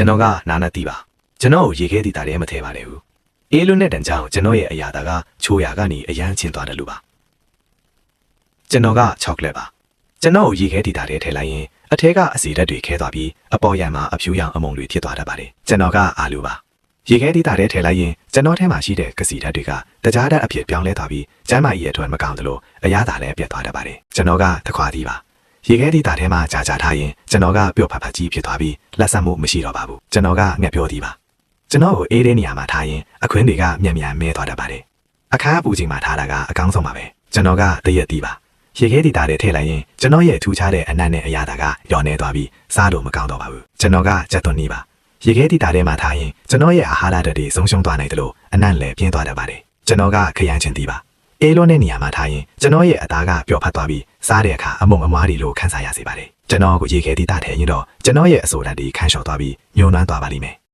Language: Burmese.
ကျွန်တော်ကနာနာတီးပါကျွန်တော်ကိုရေခဲတီတာထဲမထဲပါနဲ့ဘူးအေးလွန်းတဲ့တန်ကြောင်ကျွန်တော်ရဲ့အရာသာကချိုးရာကနေအရန်ချင်းသွားတယ်လို့ပါကျွန်တော်ကချောကလက်ပါကျွန်တော်ကိုရေခဲတီတာထဲထည့်လိုက်ရင်အထဲကအစီဓာတ်တွေခဲသွားပြီးအပေါ်ရံမှာအဖြူရောင်အမုံတွေဖြစ်သွားတတ်ပါတယ်ကျွန်တော်ကအာလူပါရေခဲတီတာထဲထည့်လိုက်ရင်ကျွန်တော်ထဲမှာရှိတဲ့ကစီဓာတ်တွေကတကြားဓာတ်အဖြစ်ပြောင်းလဲသွားပြီးကျန်းမာရေးအတွက်မကောင်းသလိုအရာသာလည်းပြတ်သွားတတ်ပါတယ်ကျွန်တော်ကသခွားသီးပါရေခဲတီတာထဲမှာကြာထားရင်ကျွန်တော်ကပျော့ဖတ်ဖတ်ကြီးဖြစ်သွားပြီးလက်ဆက်မှုမရှိတော့ပါဘူးကျွန်တော်ကငှက်ပြောသီးပါကျွန်တော်ကိုအေးတဲ့နေရာမှာထားရင်အခွင်းတွေကမြန်မြန်မဲသွားတတ်ပါတယ်အခါအပူချိန်မှာထားတာကအကောင်းဆုံးပါပဲကျွန်တော်ကတရက်သီးပါရေခဲတီတာထဲထည့်လိုက်ရင်ကျွန်တော်ရဲ့ထူခြားတဲ့အနံ့နဲ့အရာသာကလျော်နေသွားပြီးစားလို့မကောင်းတော့ပါဘူးကျွန်တော်ကကြက်သွန်နီးပါရေခဲတီတာထဲမှာထားရင်ကျွန်တော်ရဲ့အာဟာရဓာတ်တွေဆုံးရှုံးသွားနိုင်တယ်လို့အနံ့လည်းပြင်းသွားတတ်ပါတယ်ကျွန်တော်ကခရမ်းချင်သီးပါအေးလွန်းတဲ့နေရာမှာထားရင်ကျွန်တော်ရဲ့အသားကပျော့ဖတ်သွားပြီးစားတဲ့အခါအမုံအမွားတွေလိုခန်းစားရစေပါတယ်ကျွန်တော်ကိုရေခဲတီတာထဲရင်တော့ကျွန်တော်ရဲ့အဆိုဓာတ်တွေခန်းလျှော်သွားပြီးညှိုးနှွမ်းသွားပါလိမ့်မယ်